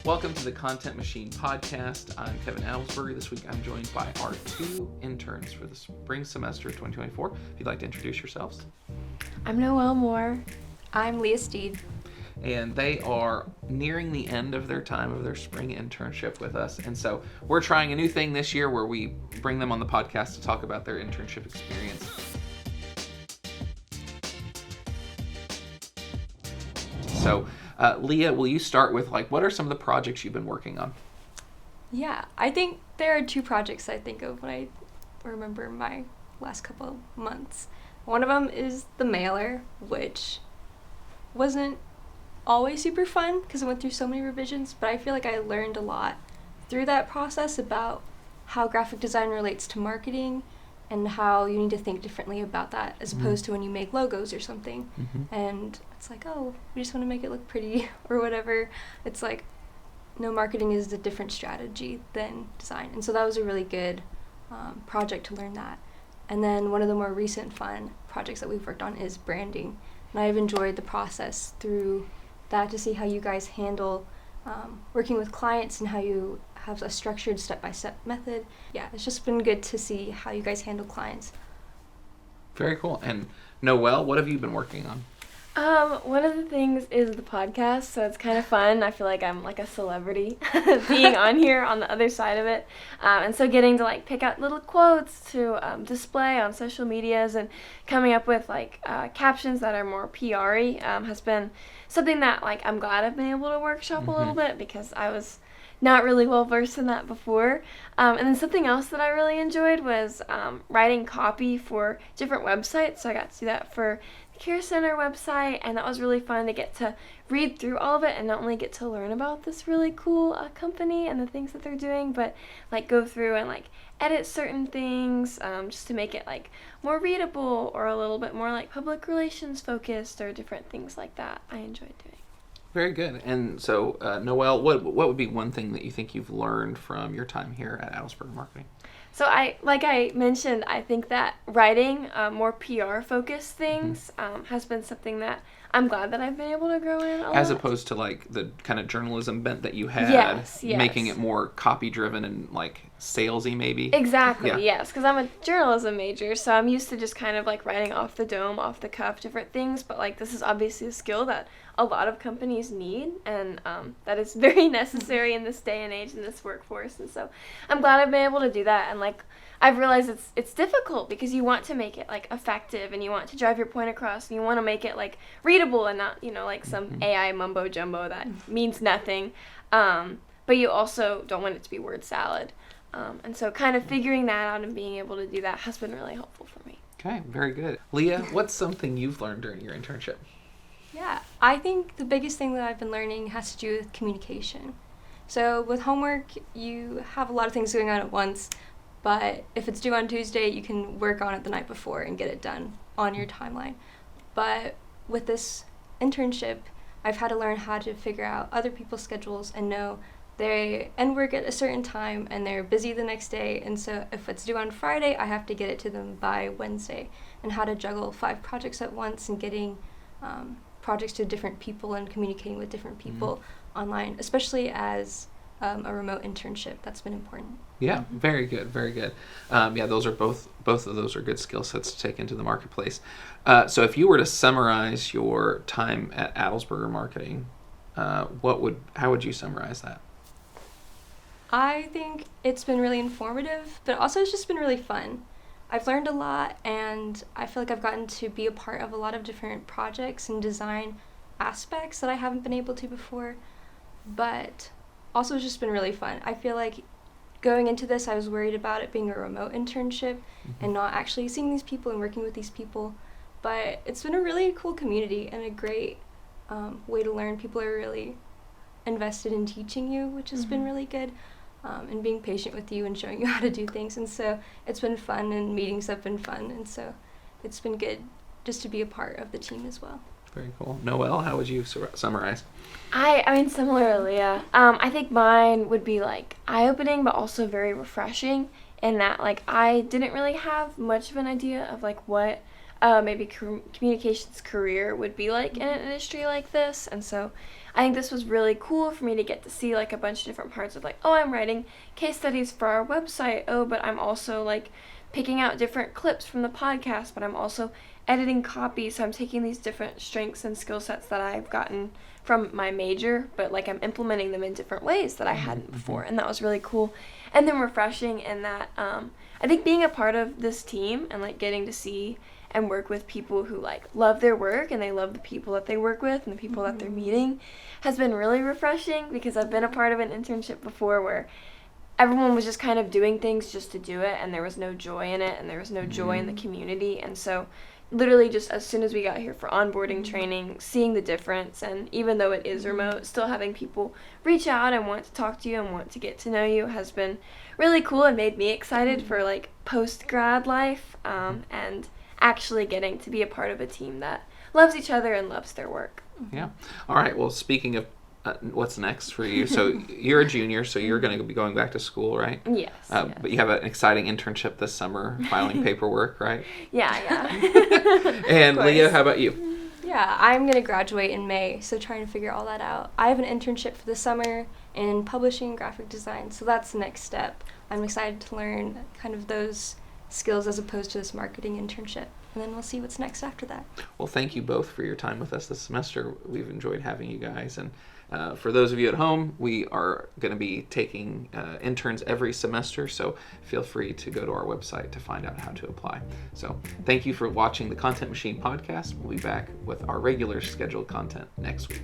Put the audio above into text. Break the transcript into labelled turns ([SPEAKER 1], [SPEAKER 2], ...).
[SPEAKER 1] Welcome to the Content Machine podcast. I'm Kevin Adelsberger. This week I'm joined by our two interns for the spring semester 2024. If you'd like to introduce yourselves.
[SPEAKER 2] I'm Noelle Moore. I'm Leah Steed.
[SPEAKER 1] And they are nearing the end of their time of their spring internship with us. And so we're trying a new thing this year where we bring them on the podcast to talk about their internship experience. So, Leah, will you start with, what are some of the projects you've been working on?
[SPEAKER 2] Yeah, I think there are two projects I think of when I remember my last couple of months. One of them is the mailer, which wasn't always super fun because I went through so many revisions, but I feel like I learned a lot through that process about how graphic design relates to marketing and how you need to think differently about that as opposed to when you make logos or something. And it's like, oh, we just want to make it look pretty or whatever. It's like, no, marketing is a different strategy than design. And so that was a really good project to learn that. And then one of the more recent fun projects that we've worked on is branding. And I've enjoyed the process through that to see how you guys handle working with clients and how you have a structured step-by-step method. Yeah, it's just been good to see how you guys handle clients.
[SPEAKER 1] Very cool. And Noelle, what have you been working on?
[SPEAKER 3] One of the things is the podcast, so it's kind of fun. I feel like I'm like a celebrity being on here on the other side of it. And so getting to pick out little quotes to display on social medias and coming up with captions that are more PR-y has been something that I'm glad I've been able to workshop a little bit because I was not really well versed in that before. And then something else that I really enjoyed was writing copy for different websites. So I got to do that for the Care Center website, and that was really fun to get to read through all of it and not only get to learn about this really cool company and the things that they're doing, but go through and edit certain things just to make it more readable or a little bit more public relations focused or different things like that. I enjoyed doing.
[SPEAKER 1] Very good. And so, Noelle, what would be one thing that you think you've learned from your time here at Adelsberger Marketing?
[SPEAKER 3] So like I mentioned, I think that writing more PR-focused things has been something that I'm glad that I've been able to grow in a lot.
[SPEAKER 1] As opposed to the kind of journalism bent that you had,
[SPEAKER 3] yes.
[SPEAKER 1] Making it more copy-driven and salesy maybe?
[SPEAKER 3] Exactly,
[SPEAKER 1] yeah.
[SPEAKER 3] Yes, because I'm a journalism major, so I'm used to just kind of writing off the dome, off the cuff, different things, but this is obviously a skill that a lot of companies need, and that is very necessary in this day and age in this workforce, and so I'm glad I've been able to do that, and I've realized it's difficult because you want to make it effective and you want to drive your point across and you want to make it readable and not some AI mumbo jumbo that means nothing, but you also don't want it to be word salad, and so kind of figuring that out and being able to do that has been really helpful for me.
[SPEAKER 1] Okay, very good. Leah, what's something you've learned during your internship?
[SPEAKER 2] Yeah, I think the biggest thing that I've been learning has to do with communication. So with homework, you have a lot of things going on at once, but if it's due on Tuesday, you can work on it the night before and get it done on your timeline. But with this internship, I've had to learn how to figure out other people's schedules and know they end work at a certain time and they're busy the next day. And so if it's due on Friday, I have to get it to them by Wednesday, and how to juggle 5 projects at once and getting projects to different people and communicating with different people online, especially as a remote internship. That's been important.
[SPEAKER 1] Yeah, very good, very good. Those are both of those are good skill sets to take into the marketplace. So if you were to summarize your time at Adelsberger Marketing, how would you summarize that?
[SPEAKER 2] I think it's been really informative, but also it's just been really fun. I've learned a lot, and I feel like I've gotten to be a part of a lot of different projects and design aspects that I haven't been able to before, but also it's just been really fun. I feel like going into this, I was worried about it being a remote internship and not actually seeing these people and working with these people, but it's been a really cool community and a great way to learn. People are really invested in teaching you, which has been really good. And being patient with you and showing you how to do things. And so it's been fun, and meetings have been fun. And so it's been good just to be a part of the team as well.
[SPEAKER 1] Very cool. Noelle, how would you summarize?
[SPEAKER 3] I mean, similarly, yeah. I think mine would be eye-opening, but also very refreshing in that I didn't really have much of an idea of what maybe communications career would be in an industry like this, and so I think this was really cool for me to get to see like a bunch of different parts of like, oh, I'm writing case studies for our website. Oh, but I'm also like picking out different clips from the podcast, but I'm also editing copy. So I'm taking these different strengths and skill sets that I've gotten from my major, but like I'm implementing them in different ways that I hadn't before. And that was really cool. And then refreshing in that I think being a part of this team and like getting to see and work with people who like love their work and they love the people that they work with and the people that they're meeting has been really refreshing, because I've been a part of an internship before where everyone was just kind of doing things just to do it, and there was no joy in it, and there was no joy in the community. And so literally just as soon as we got here for onboarding training, seeing the difference, and even though it is remote, still having people reach out and want to talk to you and want to get to know you has been really cool and made me excited for like post-grad life, and actually getting to be a part of a team that loves each other and loves their work.
[SPEAKER 1] Yeah. All right. Well, speaking of what's next for you, so you're a junior, so you're going to be going back to school, right?
[SPEAKER 3] Yes, yes.
[SPEAKER 1] But you have an exciting internship this summer, filing paperwork, right?
[SPEAKER 3] Yeah.
[SPEAKER 1] And Leah, how about you?
[SPEAKER 2] Yeah, I'm going to graduate in May, so trying to figure all that out. I have an internship for the summer in publishing and graphic design, so that's the next step. I'm excited to learn kind of those skills as opposed to this marketing internship, and then we'll see what's next after that.
[SPEAKER 1] Well, thank you both for your time with us this semester. We've enjoyed having you guys, and for those of you at home, we are going to be taking interns every semester, so feel free to go to our website to find out how to apply. So thank you for watching the Content Machine podcast. We'll be back with our regular scheduled content next week.